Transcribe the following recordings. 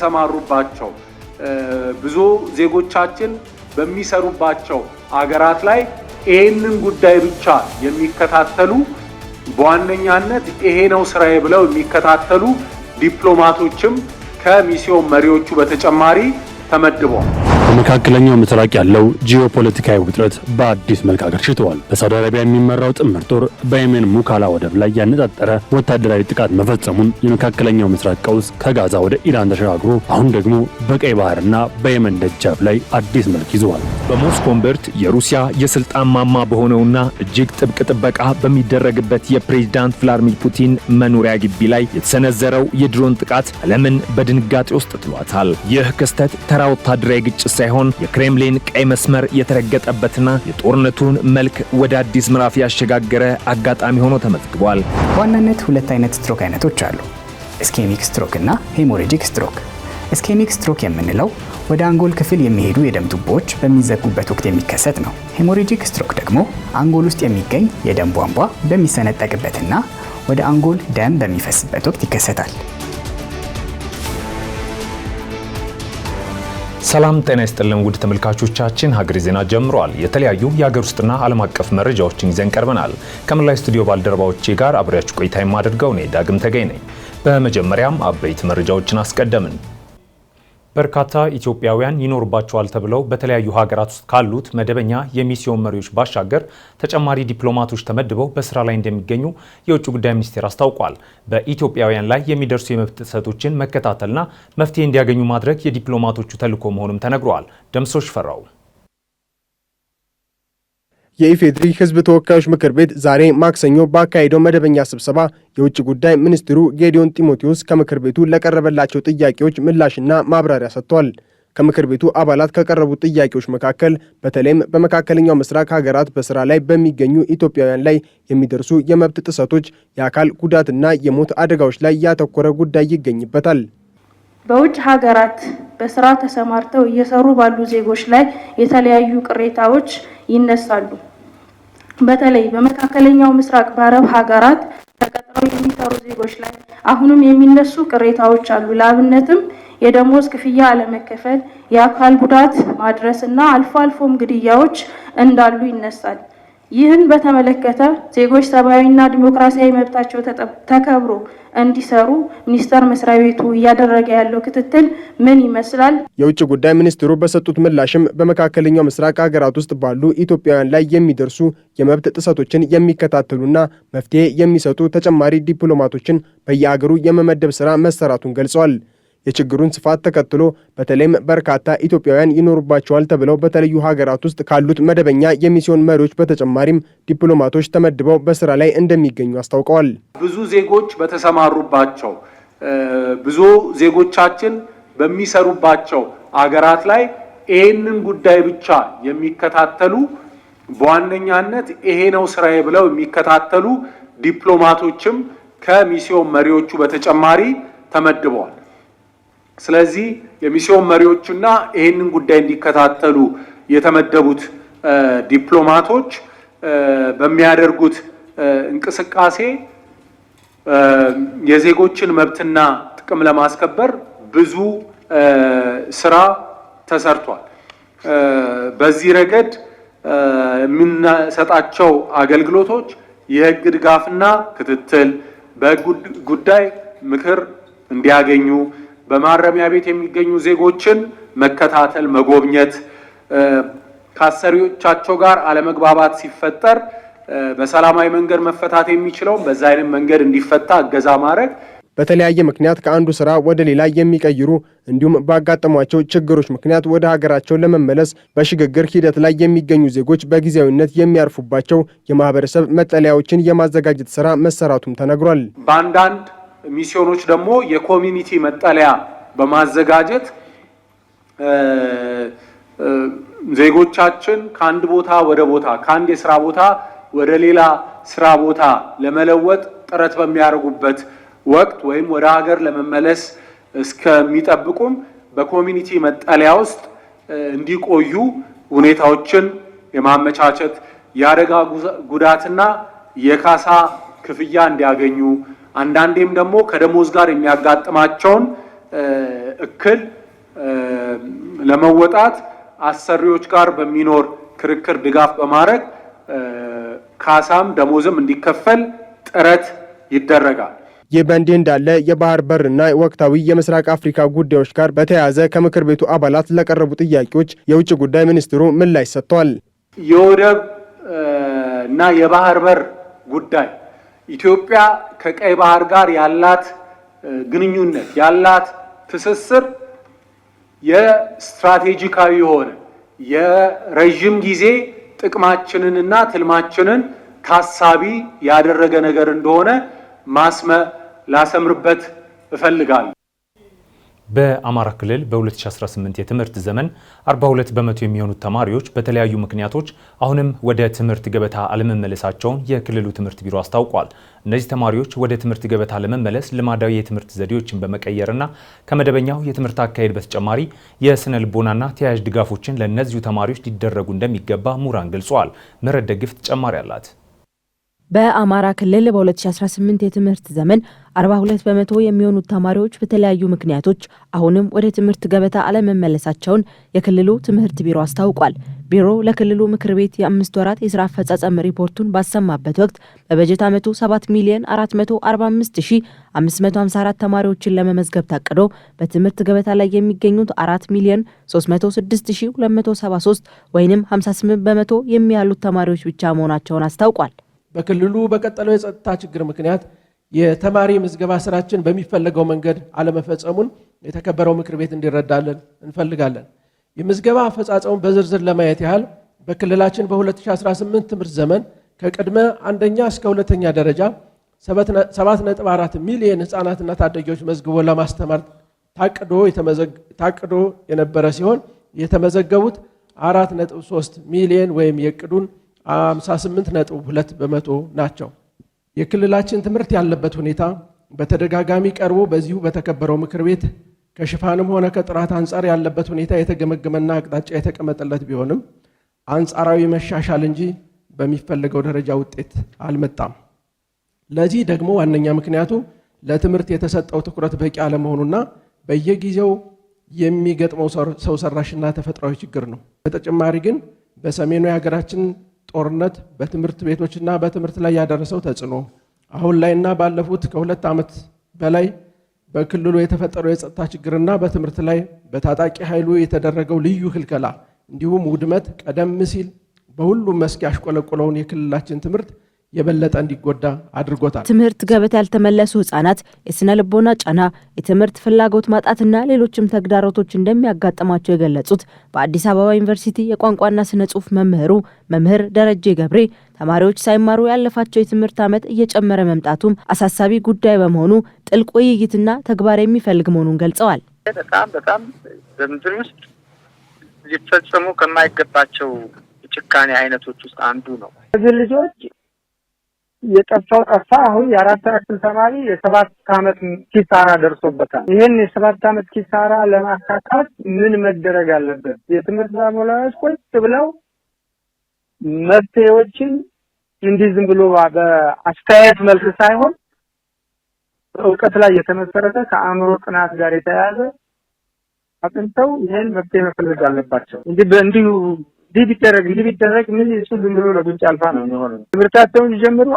በተሰማሩባቸው ብዙ ዜጎቻችን በሚሰሩባቸው አገራት ላይ ይሄንን ጉዳይ ብቻ የሚከታተሉ በዋነኛነት ይሄ ነው ስራዬ ብለው የሚከታተሉ ዲፕሎማቶችም ከሚስዮን መሪዎቹ በተጨማሪ ተመድበዋል። በመካከለኛው ምስራቅ ያለው ጂኦፖለቲካዊ ውጥረት በአዲስ መልክ አገርሽቷል። በሳውዲ አረቢያ የሚመራው ጥምር ጦር በየመን ሙካላ ወደብ ላይ ያነጣጠረ ወታደራዊ ጥቃት መፈጸሙን የመካከለኛው ምስራቅ ቀውስ ከጋዛ ወደ ኢራን ተሸጋግሮ አሁን ደግሞ በቀይ ባህርና በየመን ደጃፍ ላይ አዲስ መልክ ይዟል። በሞስኮ እምብርት የሩሲያ የስልጣን ማማ በሆነውና እጅግ ጥብቅ ጥበቃ በሚደረግበት የፕሬዝዳንት ቭላድሚር ፑቲን መኖሪያ ግቢ ላይ የተሰነዘረው የድሮን ጥቃት ዓለምን በድንጋጤ ውስጥ ጥሏታል። ይህ ክስተት ተራ ወታደራዊ ግጭት ሳይሆን የክሬምሊን ቀይ መስመር የተረገጠበትና የጦርነቱን መልክ ወደ አዲስ ምዕራፍ ያሸጋገረ አጋጣሚ ሆኖ ተመዝግቧል። በዋናነት ሁለት አይነት ስትሮክ አይነቶች አሉ፣ ኢስኬሚክ ስትሮክ እና ሄሞሬጂክ ስትሮክ። ኢስኬሚክ ስትሮክ የምንለው ወደ አንጎል ክፍል የሚሄዱ የደም ቱቦዎች በሚዘጉበት ወቅት የሚከሰት ነው። ሄሞሬጂክ ስትሮክ ደግሞ አንጎል ውስጥ የሚገኝ የደም ቧንቧ በሚሰነጠቅበትና ወደ አንጎል ደም በሚፈስበት ወቅት ይከሰታል። ሰላም ጤና ይስጥልን ውድ ተመልካቾቻችን፣ ሀገር ዜና ጀምሯል። የተለያዩ የሀገር ውስጥና ዓለም አቀፍ መረጃዎችን ይዘን ቀርበናል። ከመላይ ስቱዲዮ ባልደረባዎቼ ጋር አብሬያችሁ ቆይታ የማደርገው እኔ ዳግም ተገኝ ነኝ። በመጀመሪያም አበይት መረጃዎችን አስቀደምን። በርካታ ኢትዮጵያውያን ይኖርባቸዋል ተብለው በተለያዩ ሀገራት ውስጥ ካሉት መደበኛ የሚስዮን መሪዎች ባሻገር ተጨማሪ ዲፕሎማቶች ተመድበው በስራ ላይ እንደሚገኙ የውጭ ጉዳይ ሚኒስቴር አስታውቋል። በኢትዮጵያውያን ላይ የሚደርሱ የመብት ጥሰቶችን መከታተልና መፍትሄ እንዲያገኙ ማድረግ የዲፕሎማቶቹ ተልዕኮ መሆኑም ተነግሯል። ደምሶሽ ፈራው የኢፌድሪ ሕዝብ ተወካዮች ምክር ቤት ዛሬ ማክሰኞ ባካሄደው መደበኛ ስብሰባ የውጭ ጉዳይ ሚኒስትሩ ጌዲዮን ጢሞቴዎስ ከምክር ቤቱ ለቀረበላቸው ጥያቄዎች ምላሽና ማብራሪያ ሰጥተዋል። ከምክር ቤቱ አባላት ከቀረቡት ጥያቄዎች መካከል በተለይም በመካከለኛው ምስራቅ ሀገራት በስራ ላይ በሚገኙ ኢትዮጵያውያን ላይ የሚደርሱ የመብት ጥሰቶች፣ የአካል ጉዳትና የሞት አደጋዎች ላይ ያተኮረ ጉዳይ ይገኝበታል። በውጭ ሀገራት በስራ ተሰማርተው እየሰሩ ባሉ ዜጎች ላይ የተለያዩ ቅሬታዎች ይነሳሉ። በተለይ በመካከለኛው ምስራቅ በአረብ ሀገራት ተቀጥረው የሚሰሩ ዜጎች ላይ አሁንም የሚነሱ ቅሬታዎች አሉ። ለአብነትም የደሞዝ ክፍያ አለመከፈል፣ የአካል ጉዳት ማድረስና አልፎ አልፎም ግድያዎች እንዳሉ ይነሳል። ይህን በተመለከተ ዜጎች ሰብአዊና ዲሞክራሲያዊ መብታቸው ተከብሮ እንዲሰሩ ሚኒስቴር መስሪያ ቤቱ እያደረገ ያለው ክትትል ምን ይመስላል? የውጭ ጉዳይ ሚኒስትሩ በሰጡት ምላሽም በመካከለኛው ምስራቅ ሀገራት ውስጥ ባሉ ኢትዮጵያውያን ላይ የሚደርሱ የመብት ጥሰቶችን የሚከታተሉና መፍትሄ የሚሰጡ ተጨማሪ ዲፕሎማቶችን በየአገሩ የመመደብ ስራ መሰራቱን ገልጸዋል። የችግሩን ስፋት ተከትሎ በተለይም በርካታ ኢትዮጵያውያን ይኖሩባቸዋል ተብለው በተለዩ ሀገራት ውስጥ ካሉት መደበኛ የሚስዮን መሪዎች በተጨማሪም ዲፕሎማቶች ተመድበው በስራ ላይ እንደሚገኙ አስታውቀዋል። ብዙ ዜጎች በተሰማሩባቸው ብዙ ዜጎቻችን በሚሰሩባቸው አገራት ላይ ይሄንን ጉዳይ ብቻ የሚከታተሉ በዋነኛነት ይሄ ነው ስራዬ ብለው የሚከታተሉ ዲፕሎማቶችም ከሚስዮን መሪዎቹ በተጨማሪ ተመድበዋል። ስለዚህ የሚስዮን መሪዎቹና ይሄንን ጉዳይ እንዲከታተሉ የተመደቡት ዲፕሎማቶች በሚያደርጉት እንቅስቃሴ የዜጎችን መብትና ጥቅም ለማስከበር ብዙ ስራ ተሰርቷል። በዚህ ረገድ የምንሰጣቸው አገልግሎቶች የህግ ድጋፍና ክትትል፣ በህግ ጉዳይ ምክር እንዲያገኙ፣ በማረሚያ ቤት የሚገኙ ዜጎችን መከታተል፣ መጎብኘት፣ ከአሰሪዎቻቸው ጋር አለመግባባት ሲፈጠር በሰላማዊ መንገድ መፈታት የሚችለው በዛ አይነት መንገድ እንዲፈታ እገዛ ማድረግ፣ በተለያየ ምክንያት ከአንዱ ስራ ወደ ሌላ የሚቀይሩ እንዲሁም ባጋጠሟቸው ችግሮች ምክንያት ወደ ሀገራቸው ለመመለስ በሽግግር ሂደት ላይ የሚገኙ ዜጎች በጊዜያዊነት የሚያርፉባቸው የማህበረሰብ መጠለያዎችን የማዘጋጀት ስራ መሰራቱም ተነግሯል። በአንዳንድ ሚስዮኖች ደግሞ የኮሚኒቲ መጠለያ በማዘጋጀት ዜጎቻችን ከአንድ ቦታ ወደ ቦታ ከአንድ የስራ ቦታ ወደ ሌላ ስራ ቦታ ለመለወጥ ጥረት በሚያደርጉበት ወቅት ወይም ወደ ሀገር ለመመለስ እስከሚጠብቁም በኮሚኒቲ መጠለያ ውስጥ እንዲቆዩ ሁኔታዎችን የማመቻቸት፣ የአደጋ ጉዳትና የካሳ ክፍያ እንዲያገኙ፣ አንዳንዴም ደግሞ ከደሞዝ ጋር የሚያጋጥማቸውን እክል ለመወጣት አሰሪዎች ጋር በሚኖር ክርክር ድጋፍ በማድረግ ካሳም ደሞዝም እንዲከፈል ጥረት ይደረጋል። ይህ በእንዲህ እንዳለ የባህር በርና ወቅታዊ የምስራቅ አፍሪካ ጉዳዮች ጋር በተያያዘ ከምክር ቤቱ አባላት ለቀረቡ ጥያቄዎች የውጭ ጉዳይ ሚኒስትሩ ምላሽ ሰጥተዋል። የወደብ እና የባህር በር ጉዳይ ኢትዮጵያ ከቀይ ባህር ጋር ያላት ግንኙነት ያላት ትስስር የስትራቴጂካዊ የሆነ የረጅም ጊዜ ጥቅማችንንና ትልማችንን ታሳቢ ያደረገ ነገር እንደሆነ ላሰምርበት እፈልጋለሁ። በአማራ ክልል በ2018 የትምህርት ዘመን 42 በመቶ የሚሆኑት ተማሪዎች በተለያዩ ምክንያቶች አሁንም ወደ ትምህርት ገበታ አለመመለሳቸውን የክልሉ ትምህርት ቢሮ አስታውቋል። እነዚህ ተማሪዎች ወደ ትምህርት ገበታ ለመመለስ ልማዳዊ የትምህርት ዘዴዎችን በመቀየርና ከመደበኛው የትምህርት አካሄድ በተጨማሪ የስነ ልቦናና ተያያዥ ድጋፎችን ለእነዚሁ ተማሪዎች ሊደረጉ እንደሚገባ ምሁራን ገልጸዋል። ምህረት ደግፍ ተጨማሪ አላት። በአማራ ክልል በ2018 የትምህርት ዘመን 42 በመቶ የሚሆኑት ተማሪዎች በተለያዩ ምክንያቶች አሁንም ወደ ትምህርት ገበታ አለመመለሳቸውን የክልሉ ትምህርት ቢሮ አስታውቋል። ቢሮው ለክልሉ ምክር ቤት የ5 ወራት የስራ አፈጻጸም ሪፖርቱን ባሰማበት ወቅት በበጀት ዓመቱ 7,445,554 ተማሪዎችን ለመመዝገብ ታቅዶ በትምህርት ገበታ ላይ የሚገኙት 4,306,273 ወይም 58 በመቶ የሚያሉት ተማሪዎች ብቻ መሆናቸውን አስታውቋል። በክልሉ በቀጠለው የጸጥታ ችግር ምክንያት የተማሪ ምዝገባ ስራችን በሚፈለገው መንገድ አለመፈጸሙን የተከበረው ምክር ቤት እንዲረዳልን እንፈልጋለን። የምዝገባ አፈጻጸሙን በዝርዝር ለማየት ያህል በክልላችን በ2018 ትምህርት ዘመን ከቅድመ አንደኛ እስከ ሁለተኛ ደረጃ 7.4 ሚሊዮን ህፃናትና ታዳጊዎች መዝግቦ ለማስተማር ታቅዶ የነበረ ሲሆን የተመዘገቡት 4.3 ሚሊዮን ወይም የቅዱን 58.2 በመቶ ናቸው። የክልላችን ትምህርት ያለበት ሁኔታ በተደጋጋሚ ቀርቦ በዚሁ በተከበረው ምክር ቤት ከሽፋንም ሆነ ከጥራት አንጻር ያለበት ሁኔታ የተገመገመና አቅጣጫ የተቀመጠለት ቢሆንም አንጻራዊ መሻሻል እንጂ በሚፈለገው ደረጃ ውጤት አልመጣም። ለዚህ ደግሞ ዋነኛ ምክንያቱ ለትምህርት የተሰጠው ትኩረት በቂ አለመሆኑና በየጊዜው የሚገጥመው ሰው ሰራሽና ተፈጥሯዊ ችግር ነው። በተጨማሪ ግን በሰሜኑ የሀገራችን ጦርነት በትምህርት ቤቶችና በትምህርት ላይ ያደረሰው ተጽዕኖ አሁን ላይና ባለፉት ከ2 ዓመት በላይ በክልሉ የተፈጠረው የጸጥታ ችግርና በትምህርት ላይ በታጣቂ ኃይሉ የተደረገው ልዩ ክልከላ እንዲሁም ውድመት ቀደም ሲል በሁሉም መስክ ያሽቆለቆለውን የክልላችን ትምህርት የበለጠ እንዲጎዳ አድርጎታል። ትምህርት ገበታ ያልተመለሱ ህጻናት የስነ ልቦና ጫና፣ የትምህርት ፍላጎት ማጣትና ሌሎችም ተግዳሮቶች እንደሚያጋጥማቸው የገለጹት በአዲስ አበባ ዩኒቨርሲቲ የቋንቋና ስነ ጽሁፍ መምህር ደረጀ ገብሬ ተማሪዎች ሳይማሩ ያለፋቸው የትምህርት ዓመት እየጨመረ መምጣቱም አሳሳቢ ጉዳይ በመሆኑ ጥልቅ ውይይትና ተግባር የሚፈልግ መሆኑን ገልጸዋል። በጣም በምድር ውስጥ ሊፈጸሙ ከማይገባቸው ጭካኔ አይነቶች ውስጥ አንዱ ነው። ልጆች የጠፋው ጠፋ። አሁን የ4 ክፍል ተማሪ የ7 ዓመት ኪሳራ ደርሶበታል። ይሄን የ7 ዓመት ኪሳራ ለማካካት ምን መደረግ አለበት? የትምህርት ባለሙያዎች ቁጭ ብለው መፍትሄዎችን እንዲህ ዝም ብሎ በአስተያየት መልክ ሳይሆን እውቀት ላይ የተመሰረተ ከአእምሮ ጥናት ጋር የተያያዘ አጥንተው ይሄን መፍትሄ መፈለግ አለባቸው። እንዲሁ ቢደረግ ምን እሱ ዝም ብሎ ለጉንጭ አልፋ ነው የሚሆነው። ትምህርታቸውን ይጀምሩ።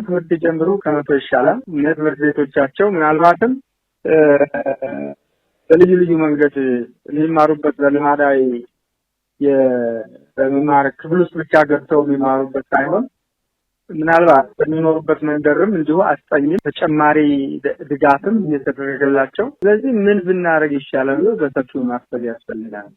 ትምህርት ጀምሩ ከመቶ ይሻላል። ትምህርት ቤቶቻቸው ምናልባትም በልዩ መንገድ የሚማሩበት በልማዳዊ በመማር ክፍል ውስጥ ብቻ ገብተው የሚማሩበት ሳይሆን ምናልባት በሚኖሩበት መንደርም እንዲሁ አስጠኝም ተጨማሪ ድጋፍም እየተደረገላቸው፣ ስለዚህ ምን ብናደርግ ይሻላል በሰፊው ማሰብ ያስፈልጋል።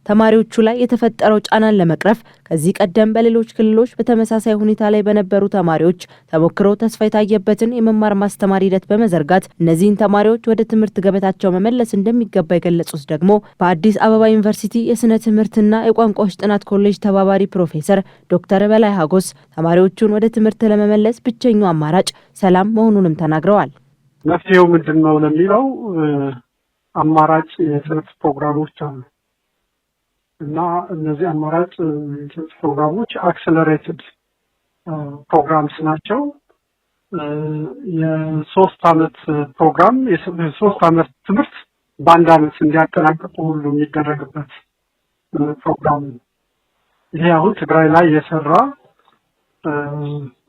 ተማሪዎቹ ላይ የተፈጠረው ጫናን ለመቅረፍ ከዚህ ቀደም በሌሎች ክልሎች በተመሳሳይ ሁኔታ ላይ በነበሩ ተማሪዎች ተሞክሮ ተስፋ የታየበትን የመማር ማስተማር ሂደት በመዘርጋት እነዚህን ተማሪዎች ወደ ትምህርት ገበታቸው መመለስ እንደሚገባ የገለጹት ደግሞ በአዲስ አበባ ዩኒቨርሲቲ የስነ ትምህርትና የቋንቋዎች ጥናት ኮሌጅ ተባባሪ ፕሮፌሰር ዶክተር በላይ ሀጎስ ተማሪዎቹን ወደ ትምህርት ለመመለስ ብቸኛው አማራጭ ሰላም መሆኑንም ተናግረዋል። መፍትሄው ምንድነው ለሚለው አማራጭ የትምህርት ፕሮግራሞች አሉ እና እነዚህ አማራጭ የትምህርት ፕሮግራሞች አክሰለሬትድ ፕሮግራምስ ናቸው። የ3 ዓመት ፕሮግራም የ3 ዓመት ትምህርት በአንድ ዓመት እንዲያጠናቅቁ ሁሉ የሚደረግበት ፕሮግራም ነው። ይሄ አሁን ትግራይ ላይ የሰራ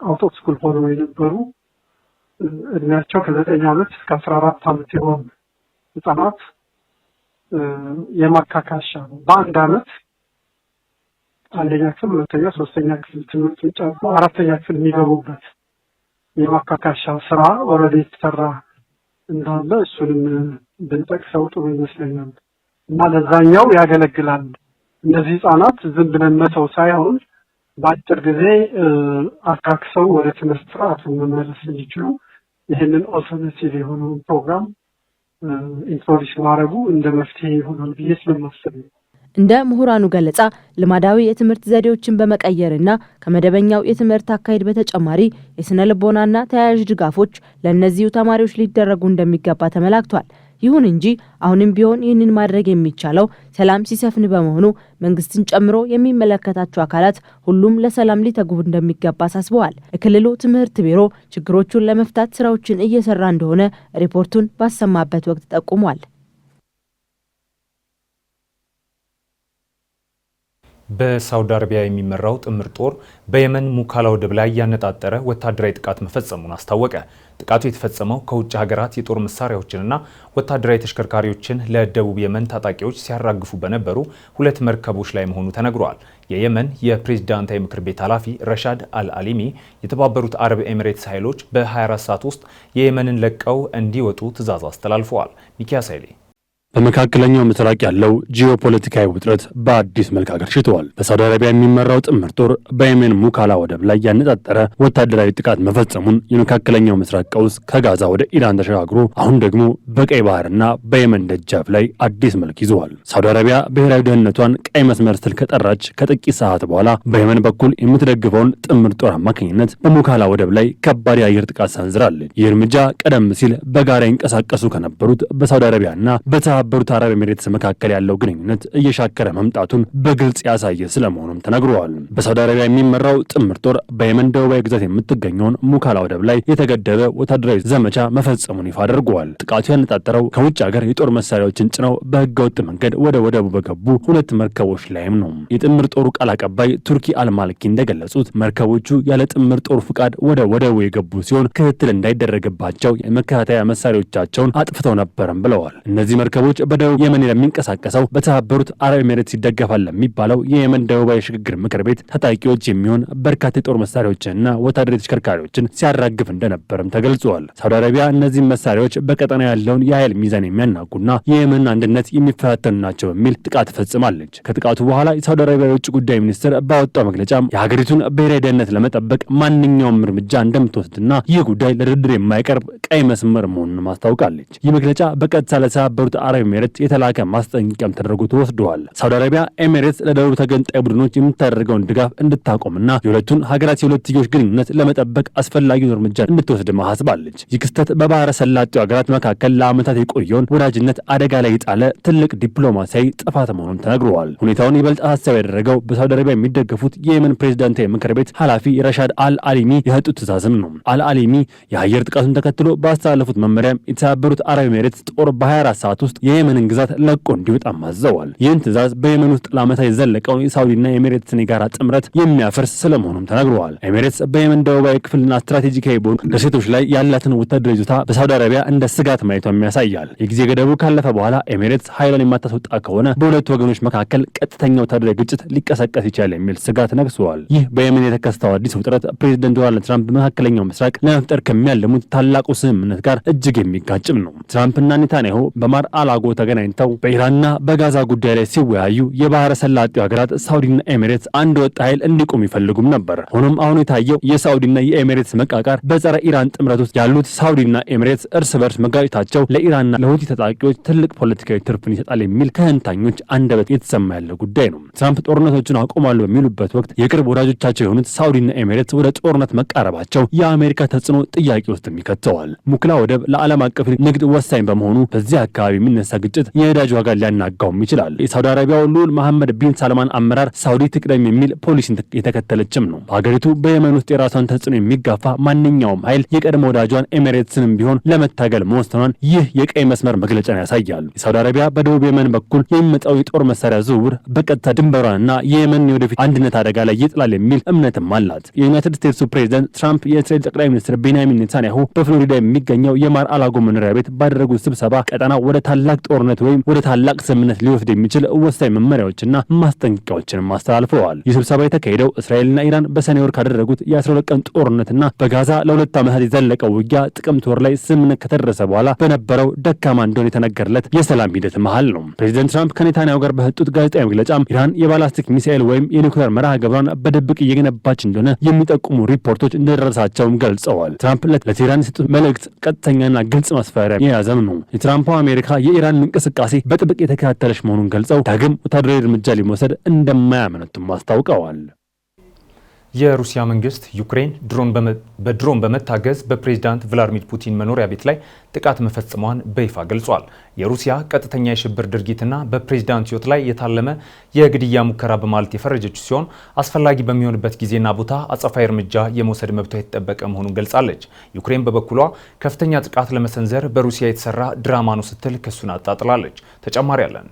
አውት ኦፍ ስኩል ሆነው የነበሩ እድሜያቸው ከ9 ዓመት እስከ 14 ዓመት የሆኑ ህጻናት የማካካሻ ነው። በአንድ ዓመት አንደኛ ክፍል፣ ሁለተኛ፣ ሶስተኛ ክፍል ትምህርት ጨርሶ አራተኛ ክፍል የሚገቡበት የማካካሻ ስራ ኦልሬዲ የተሰራ እንዳለ እሱንም ብንጠቅሰው ጥሩ ይመስለኛል እና ለዛኛው ያገለግላል። እነዚህ ህጻናት ዝም ብለን መተው ሳይሆን በአጭር ጊዜ አካክሰው ወደ ትምህርት ስርዓቱ መመለስ እንዲችሉ ይህንን ኦልተርኔቲቭ የሆነውን ፕሮግራም ኢንትሮዲውስ ማድረጉ እንደ መፍትሄ ይሆናል ብዬ ስለማስብ ነው። እንደ ምሁራኑ ገለጻ ልማዳዊ የትምህርት ዘዴዎችን በመቀየርና ከመደበኛው የትምህርት አካሄድ በተጨማሪ የስነ ልቦናና ተያያዥ ድጋፎች ለእነዚሁ ተማሪዎች ሊደረጉ እንደሚገባ ተመላክቷል። ይሁን እንጂ አሁንም ቢሆን ይህንን ማድረግ የሚቻለው ሰላም ሲሰፍን በመሆኑ መንግስትን ጨምሮ የሚመለከታቸው አካላት ሁሉም ለሰላም ሊተጉ እንደሚገባ አሳስበዋል። የክልሉ ትምህርት ቢሮ ችግሮቹን ለመፍታት ስራዎችን እየሰራ እንደሆነ ሪፖርቱን ባሰማበት ወቅት ጠቁሟል። በሳውዲ አረቢያ የሚመራው ጥምር ጦር በየመን ሙካላ ወደብ ላይ ያነጣጠረ ወታደራዊ ጥቃት መፈጸሙን አስታወቀ። ጥቃቱ የተፈጸመው ከውጭ ሀገራት የጦር መሳሪያዎችንና ወታደራዊ ተሽከርካሪዎችን ለደቡብ የመን ታጣቂዎች ሲያራግፉ በነበሩ 2 መርከቦች ላይ መሆኑ ተነግሯል። የየመን የፕሬዝዳንታዊ ምክር ቤት ኃላፊ ረሻድ አልአሊሚ የተባበሩት አረብ ኤሚሬትስ ኃይሎች በ24 ሰዓት ውስጥ የየመንን ለቀው እንዲወጡ ትዕዛዝ አስተላልፈዋል። ሚኪያስ ኃይሌ በመካከለኛው ምስራቅ ያለው ጂኦፖለቲካዊ ውጥረት በአዲስ መልክ አገርሽቷል። በሳውዲ አረቢያ የሚመራው ጥምር ጦር በየመን ሙካላ ወደብ ላይ ያነጣጠረ ወታደራዊ ጥቃት መፈጸሙን የመካከለኛው ምስራቅ ቀውስ ከጋዛ ወደ ኢራን ተሸጋግሮ አሁን ደግሞ በቀይ ባህርና በየመን ደጃፍ ላይ አዲስ መልክ ይዘዋል። ሳውዲ አረቢያ ብሔራዊ ደህንነቷን ቀይ መስመር ስትል ከጠራች ከጥቂት ሰዓት በኋላ በየመን በኩል የምትደግፈውን ጥምር ጦር አማካኝነት በሙካላ ወደብ ላይ ከባድ የአየር ጥቃት ሰንዝራለች። ይህ እርምጃ ቀደም ሲል በጋራ ይንቀሳቀሱ ከነበሩት በሳውዲ አረቢያና በተባበሩት አረብ ኤሚሬትስ መካከል ያለው ግንኙነት እየሻከረ መምጣቱን በግልጽ ያሳየ ስለመሆኑም ተነግሯል። በሳውዲ አረቢያ የሚመራው ጥምር ጦር በየመን ደቡባዊ ግዛት የምትገኘውን ሙካላ ወደብ ላይ የተገደበ ወታደራዊ ዘመቻ መፈጸሙን ይፋ አድርገዋል። ጥቃቱ ያነጣጠረው ከውጭ ሀገር የጦር መሳሪያዎችን ጭነው በህገወጥ መንገድ ወደ ወደቡ በገቡ 2 መርከቦች ላይም ነው። የጥምር ጦሩ ቃል አቀባይ ቱርኪ አልማልኪ እንደገለጹት መርከቦቹ ያለ ጥምር ጦር ፍቃድ ወደ ወደቡ የገቡ ሲሆን ክትትል እንዳይደረግባቸው የመከታተያ መሳሪያዎቻቸውን አጥፍተው ነበርም ብለዋል። እነዚህ መርከቦች በደቡብ የመን ለሚንቀሳቀሰው በተባበሩት አረብ ኤሚሬትስ ይደገፋል ለሚባለው የየመን ደቡባዊ ሽግግር ምክር ቤት ታጣቂዎች የሚሆን በርካታ የጦር መሳሪያዎችንና ወታደራዊ ተሽከርካሪዎችን ሲያራግፍ እንደነበርም ተገልጿል። ሳውዲ አረቢያ እነዚህ መሳሪያዎች በቀጠና ያለውን የኃይል ሚዛን የሚያናጉና የየመን አንድነት የሚፈታተኑ ናቸው በሚል ጥቃት ፈጽማለች። ከጥቃቱ በኋላ የሳውዲ አረቢያ የውጭ ጉዳይ ሚኒስትር ባወጣው መግለጫም የሀገሪቱን ብሔራዊ ደህንነት ለመጠበቅ ማንኛውም እርምጃ እንደምትወስድና ይህ ጉዳይ ለድርድር የማይቀርብ ቀይ መስመር መሆኑን ማስታውቃለች። ይህ መግለጫ በቀጥታ ለተባበሩት አረብ ኤሚሬትስ የተላከ ማስጠንቀቂያም ተደርጎ ተወስደዋል። ሳውዲ አረቢያ ኤሚሬትስ ለደቡብ ተገንጣይ ቡድኖች የምታደርገውን ድጋፍ እንድታቆምና የሁለቱን ሀገራት የሁለትዮሽ ግንኙነት ለመጠበቅ አስፈላጊውን እርምጃ እንድትወስድ ማሳስባለች። ይህ ክስተት በባህረ ሰላጤው ሀገራት መካከል ለዓመታት የቆየውን ወዳጅነት አደጋ ላይ የጣለ ትልቅ ዲፕሎማሲያዊ ጥፋት መሆኑን ተነግሯል። ሁኔታውን ይበልጥ አሳሳቢ ያደረገው በሳውዲ አረቢያ የሚደገፉት የየመን ፕሬዝዳንታዊ ምክር ቤት ኃላፊ ረሻድ አልአሊሚ የሰጡት ትዕዛዝም ነው። አልአሊሚ የአየር ጥቃቱን ተከትሎ ባስተላለፉት መመሪያም የተባበሩት አረብ ኤሚሬትስ ጦር በ24 ሰዓት ውስጥ የየመንን ግዛት ለቆ እንዲወጣ አዘዋል። ይህን ትዕዛዝ በየመን ውስጥ ለዓመታት የዘለቀውን የሳውዲና የኤሚሬትስን የጋራ ጥምረት የሚያፈርስ ስለመሆኑም ተነግሯል። ኤሚሬትስ በየመን ደቡባዊ ክፍልና ስትራቴጂካዊ በሆኑ ደሴቶች ላይ ያላትን ወታደራዊ ይዞታ በሳውዲ አረቢያ እንደ ስጋት ማየቷም ያሳያል። የጊዜ ገደቡ ካለፈ በኋላ ኤሚሬትስ ኃይሏን የማታስወጣ ከሆነ በሁለቱ ወገኖች መካከል ቀጥተኛ ወታደራዊ ግጭት ሊቀሰቀስ ይችላል የሚል ስጋት ነግሷል። ይህ በየመን የተከሰተው አዲስ ውጥረት ፕሬዚደንት ዶናልድ ትራምፕ በመካከለኛው ምስራቅ ለመፍጠር ከሚያለሙት ታላቁ ስምምነት ጋር እጅግ የሚጋጭም ነው። ትራምፕና ኔታንያሁ በማር አላጎ ተገናኝተው በኢራንና በጋዛ ጉዳይ ላይ ሲወያዩ የባህረ ሰላጤው ሀገራት ሳውዲና ኤሚሬትስ አንድ ወጥ ኃይል እንዲቆም ይፈልጉም ነበር። ሆኖም አሁን የታየው የሳውዲና የኤሚሬትስ መቃቃር በጸረ ኢራን ጥምረት ውስጥ ያሉት ሳውዲና ኤሚሬትስ እርስ በርስ መጋጨታቸው ለኢራንና ለሁቲ ታጣቂዎች ትልቅ ፖለቲካዊ ትርፍን ይሰጣል የሚል ከህንታኞች አንደበት የተሰማ ያለ ጉዳይ ነው። ትራምፕ ጦርነቶችን አቆማሉ በሚሉበት ወቅት የቅርብ ወዳጆቻቸው የሆኑት ሳውዲና ኤሚሬትስ ወደ ጦርነት መቃረባቸው የአሜሪካ ተጽዕኖ ጥያቄ ውስጥ ይከተዋል። ሙክላ ወደብ ለዓለም አቀፍ ንግድ ወሳኝ በመሆኑ በዚህ አካባቢ የሚነሳ በተነሳ ግጭት የነዳጅ ዋጋ ሊያናጋውም ይችላል። የሳውዲ አረቢያው ልዑል መሐመድ ቢን ሳልማን አመራር ሳውዲ ትቅደም የሚል ፖሊሲን የተከተለችም ነው። በሀገሪቱ በየመን ውስጥ የራሷን ተጽዕኖ የሚጋፋ ማንኛውም ኃይል የቀድሞ ወዳጇን ኤሚሬትስንም ቢሆን ለመታገል መወሰኗን ይህ የቀይ መስመር መግለጫን ያሳያል። ሳውዲ አረቢያ በደቡብ የመን በኩል የሚመጣው የጦር መሳሪያ ዝውውር በቀጥታ ድንበሯንና የየመን የወደፊት አንድነት አደጋ ላይ ይጥላል የሚል እምነትም አላት። የዩናይትድ ስቴትሱ ፕሬዝዳንት ትራምፕ የእስራኤል ጠቅላይ ሚኒስትር ቤንያሚን ኔታንያሁ በፍሎሪዳ የሚገኘው የማር አላጎ መኖሪያ ቤት ባደረጉት ስብሰባ ቀጠናው ወደ ታላቅ ጦርነት ወይም ወደ ታላቅ ስምምነት ሊወስድ የሚችል ወሳኝ መመሪያዎችና ማስጠንቀቂያዎችን አስተላልፈዋል። ይህ ስብሰባ የተካሄደው እስራኤልና ኢራን በሰኔ ወር ካደረጉት የ12 ቀን ጦርነትና በጋዛ ለ2 ዓመታት የዘለቀው ውጊያ ጥቅምት ወር ላይ ስምምነት ከተደረሰ በኋላ በነበረው ደካማ እንደሆነ የተነገረለት የሰላም ሂደት መሃል ነው። ፕሬዝዳንት ትራምፕ ከኔታንያሁ ጋር በሰጡት ጋዜጣዊ መግለጫም ኢራን የባላስቲክ ሚሳኤል ወይም የኒውክሌር መርሃ ግብሯን በድብቅ እየገነባች እንደሆነ የሚጠቁሙ ሪፖርቶች እንደደረሳቸውም ገልጸዋል። ትራምፕ ለቴህራን የሰጡት መልእክት ቀጥተኛና ግልጽ ማስፈራሪያ የያዘም ነው። የትራምፕ አሜሪካ የኢራን እንቅስቃሴ በጥብቅ የተከታተለች መሆኑን ገልጸው ዳግም ወታደራዊ እርምጃ ሊወሰድ እንደማያመነቱም አስታውቀዋል። የሩሲያ መንግስት ዩክሬን በድሮን በመታገዝ በፕሬዝዳንት ቭላዲሚር ፑቲን መኖሪያ ቤት ላይ ጥቃት መፈጸሟን በይፋ ገልጿል። የሩሲያ ቀጥተኛ የሽብር ድርጊትና በፕሬዝዳንት ሕይወት ላይ የታለመ የግድያ ሙከራ በማለት የፈረጀችው ሲሆን አስፈላጊ በሚሆንበት ጊዜና ቦታ አጸፋዊ እርምጃ የመውሰድ መብቷ የተጠበቀ መሆኑን ገልጻለች። ዩክሬን በበኩሏ ከፍተኛ ጥቃት ለመሰንዘር በሩሲያ የተሰራ ድራማ ነው ስትል ክሱን አጣጥላለች። ተጨማሪ አለን።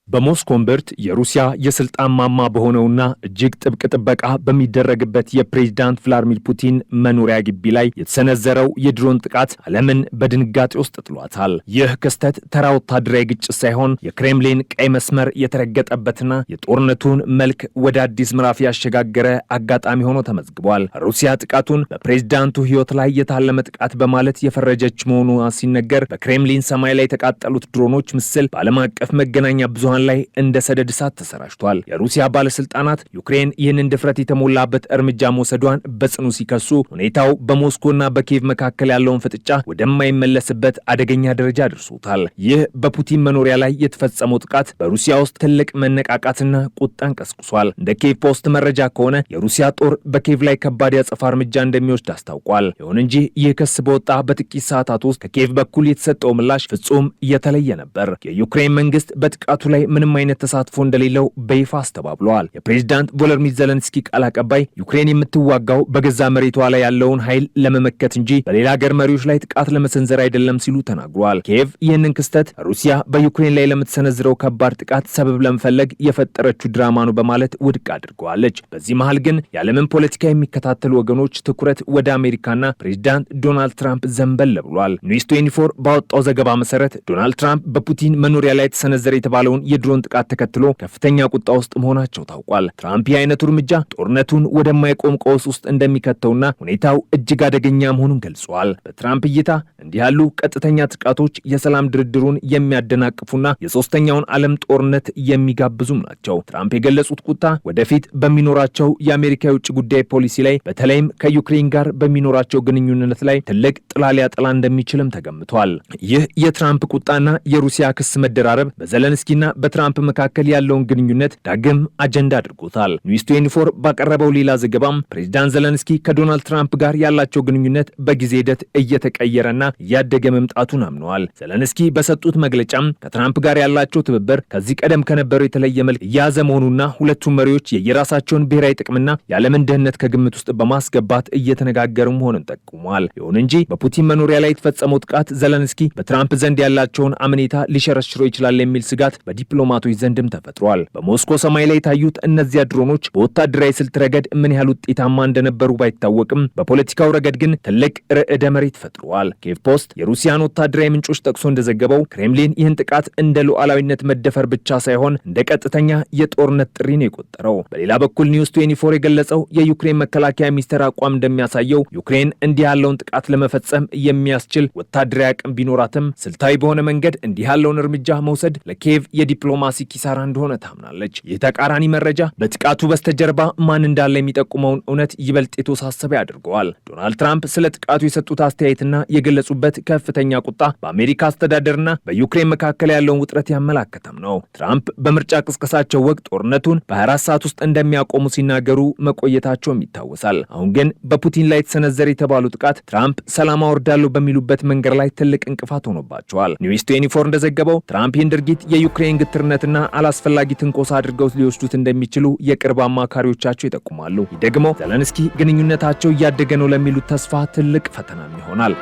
በሞስኮ እምብርት የሩሲያ የስልጣን ማማ በሆነውና እጅግ ጥብቅ ጥበቃ በሚደረግበት የፕሬዝዳንት ቭላዲሚር ፑቲን መኖሪያ ግቢ ላይ የተሰነዘረው የድሮን ጥቃት ዓለምን በድንጋጤ ውስጥ ጥሏታል። ይህ ክስተት ተራ ወታደራዊ ግጭት ሳይሆን የክሬምሊን ቀይ መስመር የተረገጠበትና የጦርነቱን መልክ ወደ አዲስ ምዕራፍ ያሸጋገረ አጋጣሚ ሆኖ ተመዝግቧል። ሩሲያ ጥቃቱን በፕሬዝዳንቱ ሕይወት ላይ የታለመ ጥቃት በማለት የፈረጀች መሆኑ ሲነገር፣ በክሬምሊን ሰማይ ላይ የተቃጠሉት ድሮኖች ምስል በዓለም አቀፍ መገናኛ ብዙሃን ላይ እንደ ሰደድ እሳት ተሰራጭቷል። የሩሲያ ባለስልጣናት ዩክሬን ይህንን ድፍረት የተሞላበት እርምጃ መውሰዷን በጽኑ ሲከሱ፣ ሁኔታው በሞስኮና በኪየቭ መካከል ያለውን ፍጥጫ ወደማይመለስበት አደገኛ ደረጃ አድርሶታል። ይህ በፑቲን መኖሪያ ላይ የተፈጸመው ጥቃት በሩሲያ ውስጥ ትልቅ መነቃቃትና ቁጣን ቀስቅሷል። እንደ ኪየቭ ፖስት መረጃ ከሆነ የሩሲያ ጦር በኪየቭ ላይ ከባድ ያጸፋ እርምጃ እንደሚወስድ አስታውቋል። ይሁን እንጂ ይህ ክስ በወጣ በጥቂት ሰዓታት ውስጥ ከኪየቭ በኩል የተሰጠው ምላሽ ፍጹም የተለየ ነበር። የዩክሬን መንግስት በጥቃቱ ላይ ምንም አይነት ተሳትፎ እንደሌለው በይፋ አስተባብለዋል። የፕሬዝዳንት ቮሎዲሚር ዜሌንስኪ ቃል አቀባይ ዩክሬን የምትዋጋው በገዛ መሬቷ ላይ ያለውን ኃይል ለመመከት እንጂ በሌላ ሀገር መሪዎች ላይ ጥቃት ለመሰንዘር አይደለም ሲሉ ተናግረዋል። ኪየቭ ይህንን ክስተት ሩሲያ በዩክሬን ላይ ለምትሰነዝረው ከባድ ጥቃት ሰበብ ለመፈለግ የፈጠረችው ድራማ ነው በማለት ውድቅ አድርገዋለች። በዚህ መሃል ግን የዓለምን ፖለቲካ የሚከታተሉ ወገኖች ትኩረት ወደ አሜሪካና ፕሬዝዳንት ዶናልድ ትራምፕ ዘንበል ብሏል። ኒውስ 24 ባወጣው ዘገባ መሰረት ዶናልድ ትራምፕ በፑቲን መኖሪያ ላይ ተሰነዘረ የተባለውን የድሮን ጥቃት ተከትሎ ከፍተኛ ቁጣ ውስጥ መሆናቸው ታውቋል። ትራምፕ የአይነቱ እርምጃ ጦርነቱን ወደማይቆም ቀውስ ውስጥ እንደሚከተውና ሁኔታው እጅግ አደገኛ መሆኑን ገልጸዋል። በትራምፕ እይታ እንዲህ ያሉ ቀጥተኛ ጥቃቶች የሰላም ድርድሩን የሚያደናቅፉና የሶስተኛውን ዓለም ጦርነት የሚጋብዙም ናቸው። ትራምፕ የገለጹት ቁጣ ወደፊት በሚኖራቸው የአሜሪካ የውጭ ጉዳይ ፖሊሲ ላይ በተለይም ከዩክሬን ጋር በሚኖራቸው ግንኙነት ላይ ትልቅ ጥላ ሊያጠላ እንደሚችልም ተገምቷል። ይህ የትራምፕ ቁጣና የሩሲያ ክስ መደራረብ በዜሌንስኪና በትራምፕ መካከል ያለውን ግንኙነት ዳግም አጀንዳ አድርጎታል። ኒውስ 24 ባቀረበው ሌላ ዘገባም ፕሬዝዳንት ዜሌንስኪ ከዶናልድ ትራምፕ ጋር ያላቸው ግንኙነት በጊዜ ሂደት እየተቀየረና እያደገ መምጣቱን አምነዋል። ዜሌንስኪ በሰጡት መግለጫም ከትራምፕ ጋር ያላቸው ትብብር ከዚህ ቀደም ከነበረው የተለየ መልክ እየያዘ መሆኑና ሁለቱም መሪዎች የየራሳቸውን ብሔራዊ ጥቅምና የዓለምን ደህንነት ከግምት ውስጥ በማስገባት እየተነጋገሩ መሆኑን ጠቁመዋል። ይሁን እንጂ በፑቲን መኖሪያ ላይ የተፈጸመው ጥቃት ዜሌንስኪ በትራምፕ ዘንድ ያላቸውን አመኔታ ሊሸረሽረው ይችላል የሚል ስጋት በዲፕሎማቶች ዘንድም ተፈጥሯል። በሞስኮ ሰማይ ላይ የታዩት እነዚያ ድሮኖች በወታደራዊ ስልት ረገድ ምን ያህል ውጤታማ እንደነበሩ ባይታወቅም በፖለቲካው ረገድ ግን ትልቅ ርዕደ መሬት ፈጥረዋል። ኪየቭ ፖስት የሩሲያን ወታደራዊ ምንጮች ጠቅሶ እንደዘገበው ክሬምሊን ይህን ጥቃት እንደ ሉዓላዊነት መደፈር ብቻ ሳይሆን እንደ ቀጥተኛ የጦርነት ጥሪ ነው የቆጠረው። በሌላ በኩል ኒውስ 24 የገለጸው የዩክሬን መከላከያ ሚኒስቴር አቋም እንደሚያሳየው ዩክሬን እንዲህ ያለውን ጥቃት ለመፈጸም የሚያስችል ወታደራዊ አቅም ቢኖራትም ስልታዊ በሆነ መንገድ እንዲህ ያለውን እርምጃ መውሰድ ለኪየቭ የዲፕሎማሲ ኪሳራ እንደሆነ ታምናለች። የተቃራኒ መረጃ በጥቃቱ በስተጀርባ ማን እንዳለ የሚጠቁመውን እውነት ይበልጥ የተወሳሰበ ያደርገዋል። ዶናልድ ትራምፕ ስለ ጥቃቱ የሰጡት አስተያየትና የገለጹበት ከፍተኛ ቁጣ በአሜሪካ አስተዳደርና በዩክሬን መካከል ያለውን ውጥረት ያመላከተም ነው። ትራምፕ በምርጫ ቅስቀሳቸው ወቅት ጦርነቱን በ24 ሰዓት ውስጥ እንደሚያቆሙ ሲናገሩ መቆየታቸውም ይታወሳል። አሁን ግን በፑቲን ላይ የተሰነዘረ የተባሉ ጥቃት ትራምፕ ሰላም አወርዳለሁ በሚሉበት መንገድ ላይ ትልቅ እንቅፋት ሆኖባቸዋል። ኒውስ 24 እንደዘገበው ትራምፕ ይህን ድርጊት የዩክሬን ግትርነትና አላስፈላጊ ትንኮሳ አድርገው ሊወስዱት እንደሚችሉ የቅርብ አማካሪዎቻቸው ይጠቁማሉ። ይህ ደግሞ ዘለንስኪ ግንኙነታቸው እያደገ ነው ለሚሉት ተስፋ ትልቅ ፈተናም ይሆናል።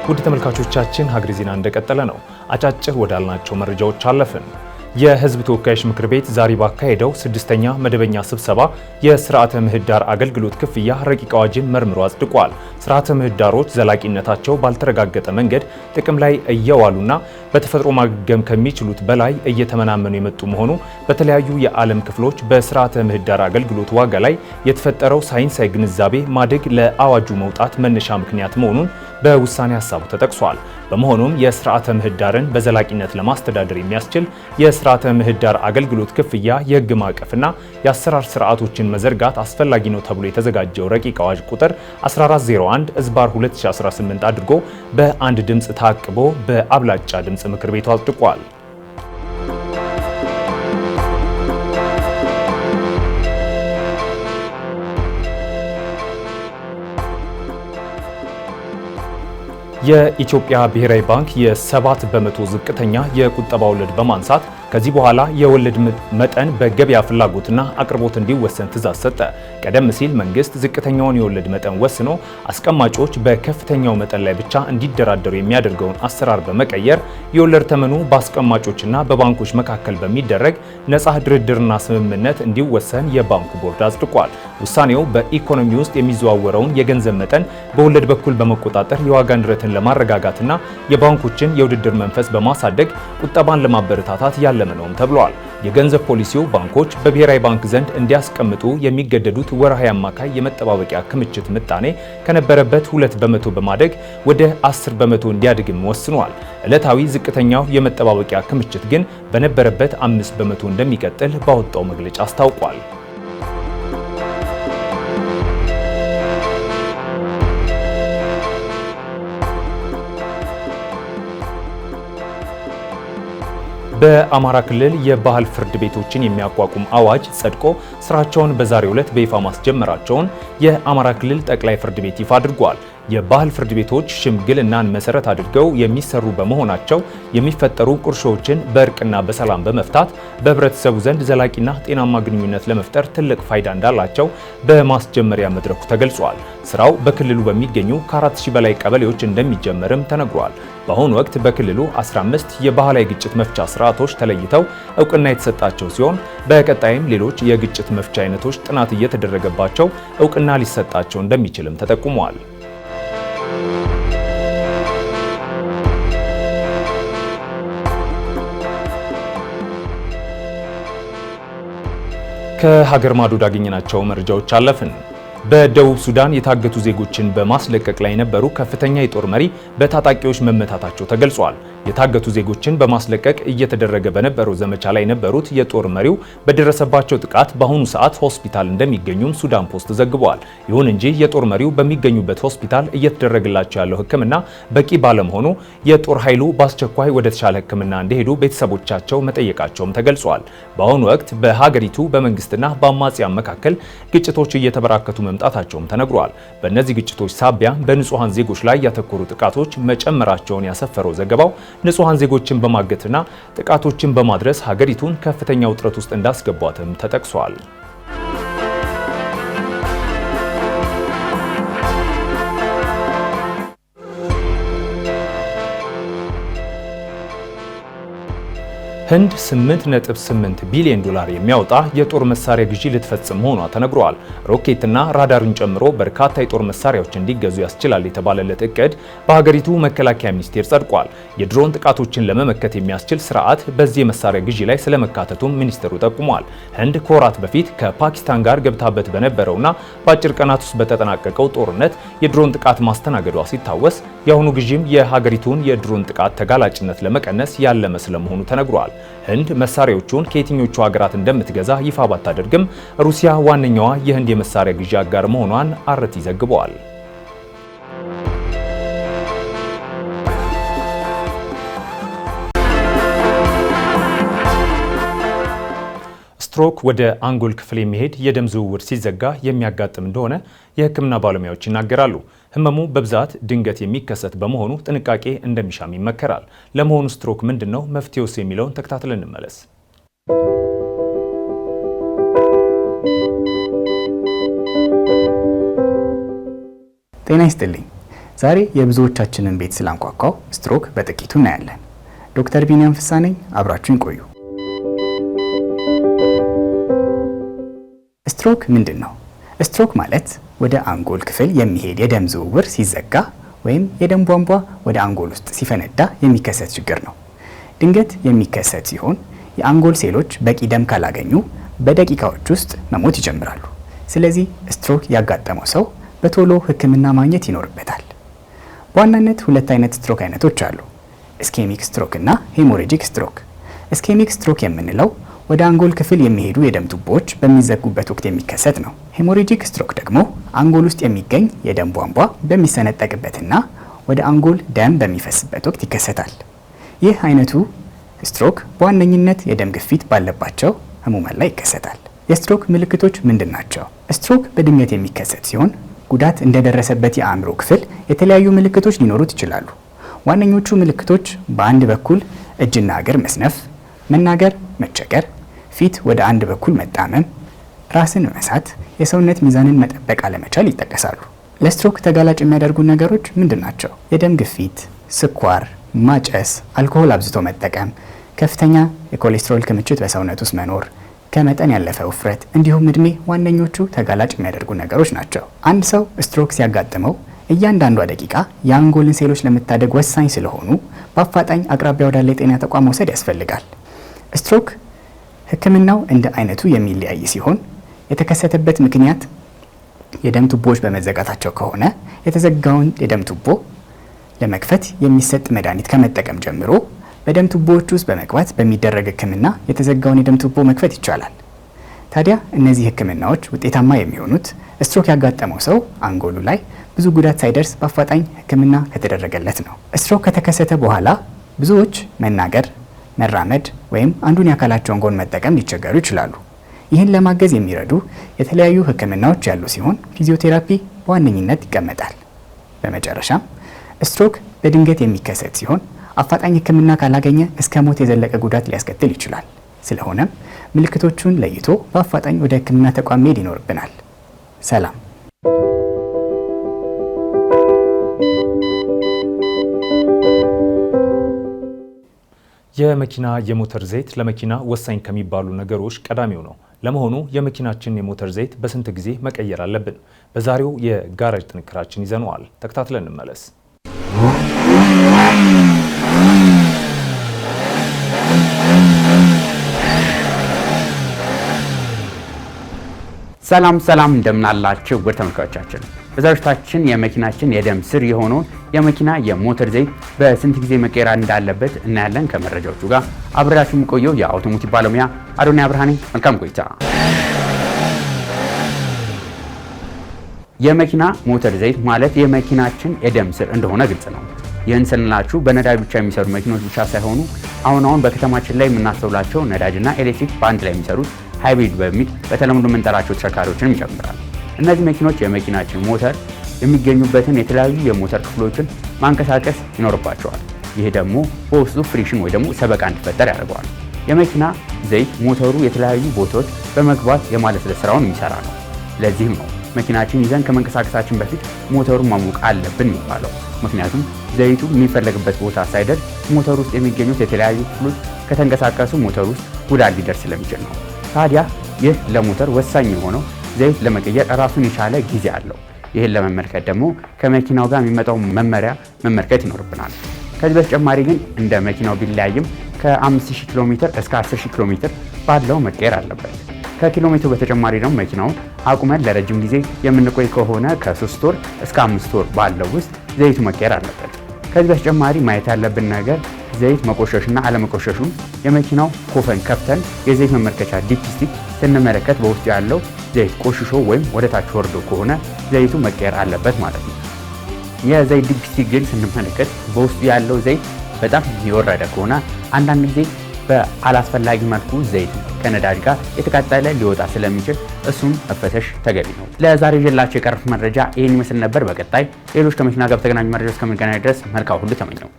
ውድ ተመልካቾቻችን ሀገሬ ዜና እንደቀጠለ ነው። አጫጭር ወዳልናቸው መረጃዎች አለፍን። የህዝብ ተወካዮች ምክር ቤት ዛሬ ባካሄደው 6ኛ መደበኛ ስብሰባ የስርዓተ ምህዳር አገልግሎት ክፍያ ረቂቅ አዋጅን መርምሮ አጽድቋል። ስርዓተ ምህዳሮች ዘላቂነታቸው ባልተረጋገጠ መንገድ ጥቅም ላይ እየዋሉና በተፈጥሮ ማገገም ከሚችሉት በላይ እየተመናመኑ የመጡ መሆኑ በተለያዩ የዓለም ክፍሎች በስርዓተ ምህዳር አገልግሎት ዋጋ ላይ የተፈጠረው ሳይንሳዊ ግንዛቤ ማደግ ለአዋጁ መውጣት መነሻ ምክንያት መሆኑን በውሳኔ ሀሳቡ ተጠቅሷል። በመሆኑም የስርዓተ ምህዳርን በዘላቂነት ለማስተዳደር የሚያስችል የስርዓተ ምህዳር አገልግሎት ክፍያ የህግ ማዕቀፍና የአሰራር ስርዓቶችን መዘርጋት አስፈላጊ ነው ተብሎ የተዘጋጀው ረቂቅ አዋጅ ቁጥር 1401/2018 አድርጎ በአንድ ድምፅ ታቅቦ በአብላጫ ድምፅ ምክር ቤቱ አጽድቋል። የኢትዮጵያ ብሔራዊ ባንክ የ7 በመቶ ዝቅተኛ የቁጠባ ወለድ በማንሳት ከዚህ በኋላ የወለድ መጠን በገበያ ፍላጎትና አቅርቦት እንዲወሰን ትዕዛዝ ሰጠ። ቀደም ሲል መንግስት ዝቅተኛውን የወለድ መጠን ወስኖ አስቀማጮች በከፍተኛው መጠን ላይ ብቻ እንዲደራደሩ የሚያደርገውን አሰራር በመቀየር የወለድ ተመኑ በአስቀማጮችና በባንኮች መካከል በሚደረግ ነፃ ድርድርና ስምምነት እንዲወሰን የባንኩ ቦርድ አጽድቋል። ውሳኔው በኢኮኖሚ ውስጥ የሚዘዋወረውን የገንዘብ መጠን በወለድ በኩል በመቆጣጠር የዋጋ ንረትን ለማረጋጋትና የባንኮችን የውድድር መንፈስ በማሳደግ ቁጠባን ለማበረታታት ያለመ ነውም ተብሏል። የገንዘብ ፖሊሲው ባንኮች በብሔራዊ ባንክ ዘንድ እንዲያስቀምጡ የሚገደዱት ወርሃዊ አማካይ የመጠባበቂያ ክምችት ምጣኔ ከነበረበት 2 በመቶ በማደግ ወደ 10 በመቶ እንዲያድግም ወስኗል። ዕለታዊ ዝቅተኛው የመጠባበቂያ ክምችት ግን በነበረበት 5 በመቶ እንደሚቀጥል ባወጣው መግለጫ አስታውቋል። በአማራ ክልል የባህል ፍርድ ቤቶችን የሚያቋቁም አዋጅ ጸድቆ ስራቸውን በዛሬው ዕለት በይፋ ማስጀመራቸውን የአማራ ክልል ጠቅላይ ፍርድ ቤት ይፋ አድርጓል። የባህል ፍርድ ቤቶች ሽምግልናን መሰረት አድርገው የሚሰሩ በመሆናቸው የሚፈጠሩ ቁርሾችን በእርቅና በሰላም በመፍታት በህብረተሰቡ ዘንድ ዘላቂና ጤናማ ግንኙነት ለመፍጠር ትልቅ ፋይዳ እንዳላቸው በማስጀመሪያ መድረኩ ተገልጿል። ስራው በክልሉ በሚገኙ ከ4000 በላይ ቀበሌዎች እንደሚጀመርም ተነግሯል። በአሁኑ ወቅት በክልሉ 15 የባህላዊ ግጭት መፍቻ ስርዓቶች ተለይተው እውቅና የተሰጣቸው ሲሆን በቀጣይም ሌሎች የግጭት መፍቻ አይነቶች ጥናት እየተደረገባቸው እውቅና ሊሰጣቸው እንደሚችልም ተጠቁሟል። ከሀገር ማዶ ያገኘናቸው መረጃዎች አለፍን። በደቡብ ሱዳን የታገቱ ዜጎችን በማስለቀቅ ላይ የነበሩ ከፍተኛ የጦር መሪ በታጣቂዎች መመታታቸው ተገልጿል። የታገቱ ዜጎችን በማስለቀቅ እየተደረገ በነበረው ዘመቻ ላይ የነበሩት የጦር መሪው በደረሰባቸው ጥቃት በአሁኑ ሰዓት ሆስፒታል እንደሚገኙም ሱዳን ፖስት ዘግቧል። ይሁን እንጂ የጦር መሪው በሚገኙበት ሆስፒታል እየተደረገላቸው ያለው ሕክምና በቂ ባለመሆኑ የጦር ኃይሉ በአስቸኳይ ወደ ተሻለ ሕክምና እንዲሄዱ ቤተሰቦቻቸው መጠየቃቸውም ተገልጿል። በአሁኑ ወቅት በሀገሪቱ በመንግስትና በአማጽያን መካከል ግጭቶች እየተበራከቱ መምጣታቸውም ተነግሯል። በእነዚህ ግጭቶች ሳቢያ በንጹሃን ዜጎች ላይ ያተኮሩ ጥቃቶች መጨመራቸውን ያሰፈረው ዘገባው ንጹሃን ዜጎችን በማገትና ጥቃቶችን በማድረስ ሀገሪቱን ከፍተኛ ውጥረት ውስጥ እንዳስገቧትም ተጠቅሷል። ህንድ 8.8 ቢሊዮን ዶላር የሚያወጣ የጦር መሳሪያ ግዢ ልትፈጽም መሆኗ ተነግሯል። ሮኬትና ራዳርን ጨምሮ በርካታ የጦር መሳሪያዎች እንዲገዙ ያስችላል የተባለለት እቅድ በሀገሪቱ መከላከያ ሚኒስቴር ጸድቋል። የድሮን ጥቃቶችን ለመመከት የሚያስችል ስርዓት በዚህ የመሳሪያ ግዢ ላይ ስለመካተቱም ሚኒስቴሩ ጠቁሟል። ህንድ ከወራት በፊት ከፓኪስታን ጋር ገብታበት በነበረውና በአጭር ቀናት ውስጥ በተጠናቀቀው ጦርነት የድሮን ጥቃት ማስተናገዷ ሲታወስ የአሁኑ ግዢም የሀገሪቱን የድሮን ጥቃት ተጋላጭነት ለመቀነስ ያለመ ስለመሆኑ ተነግሯል። ህንድ መሳሪያዎቹን ከየትኞቹ ሀገራት እንደምትገዛ ይፋ ባታደርግም ሩሲያ ዋነኛዋ የህንድ የመሳሪያ ግዢ አጋር መሆኗን አርቲ ዘግቧል። ስትሮክ ወደ አንጎል ክፍል የሚሄድ የደም ዝውውር ሲዘጋ የሚያጋጥም እንደሆነ የሕክምና ባለሙያዎች ይናገራሉ። ህመሙ በብዛት ድንገት የሚከሰት በመሆኑ ጥንቃቄ እንደሚሻም ይመከራል። ለመሆኑ ስትሮክ ምንድነው? መፍትሄውስ? የሚለውን ተከታትለን እንመለስ። ጤና ይስጥልኝ። ዛሬ የብዙዎቻችንን ቤት ስላንኳኳው ስትሮክ በጥቂቱ እናያለን። ዶክተር ቢኒያም ፍሳ ነኝ። አብራችሁን ቆዩ። ስትሮክ ምንድን ነው? ስትሮክ ማለት ወደ አንጎል ክፍል የሚሄድ የደም ዝውውር ሲዘጋ ወይም የደም ቧንቧ ወደ አንጎል ውስጥ ሲፈነዳ የሚከሰት ችግር ነው። ድንገት የሚከሰት ሲሆን የአንጎል ሴሎች በቂ ደም ካላገኙ በደቂቃዎች ውስጥ መሞት ይጀምራሉ። ስለዚህ ስትሮክ ያጋጠመው ሰው በቶሎ ሕክምና ማግኘት ይኖርበታል። በዋናነት ሁለት አይነት ስትሮክ አይነቶች አሉ። ኢስኬሚክ ስትሮክ እና ሄሞሬጂክ ስትሮክ። ኢስኬሚክ ስትሮክ የምንለው ወደ አንጎል ክፍል የሚሄዱ የደም ቱቦዎች በሚዘጉበት ወቅት የሚከሰት ነው። ሄሞሬጂክ ስትሮክ ደግሞ አንጎል ውስጥ የሚገኝ የደም ቧንቧ በሚሰነጠቅበትና ወደ አንጎል ደም በሚፈስበት ወቅት ይከሰታል። ይህ አይነቱ ስትሮክ በዋነኝነት የደም ግፊት ባለባቸው ህሙማን ላይ ይከሰታል። የስትሮክ ምልክቶች ምንድን ናቸው? ስትሮክ በድንገት የሚከሰት ሲሆን ጉዳት እንደደረሰበት የአእምሮ ክፍል የተለያዩ ምልክቶች ሊኖሩት ይችላሉ። ዋነኞቹ ምልክቶች በአንድ በኩል እጅና እግር መስነፍ፣ መናገር፣ መቸገር፣ ፊት ወደ አንድ በኩል መጣመም፣ ራስን መሳት፣ የሰውነት ሚዛንን መጠበቅ አለመቻል ይጠቀሳሉ። ለስትሮክ ተጋላጭ የሚያደርጉ ነገሮች ምንድን ናቸው? የደም ግፊት፣ ስኳር፣ ማጨስ፣ አልኮሆል አብዝቶ መጠቀም፣ ከፍተኛ የኮሌስትሮል ክምችት በሰውነት ውስጥ መኖር፣ ከመጠን ያለፈ ውፍረት እንዲሁም እድሜ ዋነኞቹ ተጋላጭ የሚያደርጉ ነገሮች ናቸው። አንድ ሰው ስትሮክ ሲያጋጥመው እያንዳንዷ ደቂቃ የአንጎልን ሴሎች ለመታደግ ወሳኝ ስለሆኑ በአፋጣኝ አቅራቢያ ወዳለ የጤና ተቋም መውሰድ ያስፈልጋል። ስትሮክ ህክምናው እንደ አይነቱ የሚለያይ ሲሆን የተከሰተበት ምክንያት የደም ቱቦዎች በመዘጋታቸው ከሆነ የተዘጋውን የደም ቱቦ ለመክፈት የሚሰጥ መድኃኒት ከመጠቀም ጀምሮ በደም ቱቦዎች ውስጥ በመግባት በሚደረግ ህክምና የተዘጋውን የደም ቱቦ መክፈት ይቻላል። ታዲያ እነዚህ ህክምናዎች ውጤታማ የሚሆኑት ስትሮክ ያጋጠመው ሰው አንጎሉ ላይ ብዙ ጉዳት ሳይደርስ በአፋጣኝ ህክምና ከተደረገለት ነው። ስትሮክ ከተከሰተ በኋላ ብዙዎች መናገር፣ መራመድ ወይም አንዱን የአካላቸውን ጎን መጠቀም ሊቸገሩ ይችላሉ። ይህን ለማገዝ የሚረዱ የተለያዩ ህክምናዎች ያሉ ሲሆን ፊዚዮቴራፒ በዋነኝነት ይቀመጣል። በመጨረሻም ስትሮክ በድንገት የሚከሰት ሲሆን አፋጣኝ ህክምና ካላገኘ እስከ ሞት የዘለቀ ጉዳት ሊያስከትል ይችላል። ስለሆነም ምልክቶቹን ለይቶ በአፋጣኝ ወደ ህክምና ተቋም መሄድ ይኖርብናል። ሰላም። የመኪና የሞተር ዘይት ለመኪና ወሳኝ ከሚባሉ ነገሮች ቀዳሚው ነው። ለመሆኑ የመኪናችን የሞተር ዘይት በስንት ጊዜ መቀየር አለብን? በዛሬው የጋራጅ ጥንክራችን ይዘነዋል። ተከታትለን እንመለስ። ሰላም እንደምናላችሁ ውድ ተመልካቾቻችን፣ በዛሬታችን የመኪናችን የደም ስር የሆነውን የመኪና የሞተር ዘይት በስንት ጊዜ መቀየር እንዳለበት እናያለን። ከመረጃዎቹ ጋር አብሬያችሁ የምቆየው የአውቶሞቲቭ ባለሙያ አዶንያ ብርሃኔ። መልካም ቆይታ። የመኪና ሞተር ዘይት ማለት የመኪናችን የደም ስር እንደሆነ ግልጽ ነው። ይህን ስንላችሁ በነዳጅ ብቻ የሚሰሩ መኪኖች ብቻ ሳይሆኑ አሁን በከተማችን ላይ የምናስተውላቸው ነዳጅና ኤሌክትሪክ በአንድ ላይ የሚሰሩት ሃይብሪድ በሚል በተለምዶ የምንጠራቸው ተሽከርካሪዎችን ይጨምራል። እነዚህ መኪኖች የመኪናችን ሞተር የሚገኙበትን የተለያዩ የሞተር ክፍሎችን ማንቀሳቀስ ይኖርባቸዋል። ይህ ደግሞ በውስጡ ፍሪክሽን ወይ ደግሞ ሰበቃ እንዲፈጠር ያደርገዋል። የመኪና ዘይት ሞተሩ የተለያዩ ቦታዎች በመግባት የማለስለስ ስራውን የሚሰራ ነው። ለዚህም ነው መኪናችን ይዘን ከመንቀሳቀሳችን በፊት ሞተሩን ማሞቅ አለብን የሚባለው። ምክንያቱም ዘይቱ የሚፈለግበት ቦታ ሳይደርስ ሞተሩ ውስጥ የሚገኙት የተለያዩ ክፍሎች ከተንቀሳቀሱ ሞተር ውስጥ ጉዳት ሊደርስ ስለሚችል ነው። ታዲያ ይህ ለሞተር ወሳኝ የሆነው ዘይት ለመቀየር ራሱን የቻለ ጊዜ አለው። ይህን ለመመልከት ደግሞ ከመኪናው ጋር የሚመጣው መመሪያ መመልከት ይኖርብናል። ከዚህ በተጨማሪ ግን እንደ መኪናው ቢለያይም ከ5000 ኪሎ ሜትር እስከ 10000 ኪሎ ሜትር ባለው መቀየር አለበት። ከኪሎ ሜትሩ በተጨማሪ ደግሞ መኪናውን አቁመን ለረጅም ጊዜ የምንቆይ ከሆነ ከ3 ወር እስከ 5 ወር ባለው ውስጥ ዘይቱ መቀየር አለበት። ከዚህ በተጨማሪ ማየት ያለብን ነገር ዘይት መቆሸሽና አለመቆሸሹን የመኪናው ኮፈን ከፍተን የዘይት መመልከቻ ዲፕስቲክ ስንመለከት በውስጡ ያለው ዘይት ቆሽሾ ወይም ወደ ታች ወርዶ ከሆነ ዘይቱ መቀየር አለበት ማለት ነው። የዘይት ዲፕስቲክ ግን ስንመለከት በውስጡ ያለው ዘይት በጣም የወረደ ከሆነ አንዳንድ ጊዜ በአላስፈላጊ መልኩ ዘይት ከነዳጅ ጋር የተቃጠለ ሊወጣ ስለሚችል እሱም መፈተሽ ተገቢ ነው። ለዛሬ ይዤላችሁ የቀረብኩት መረጃ ይህን ይመስል ነበር። በቀጣይ ሌሎች ከመኪና ጋር በተገናኙ መረጃዎች እስከምንገናኝ ድረስ መልካም ሁሉ ተመኘው።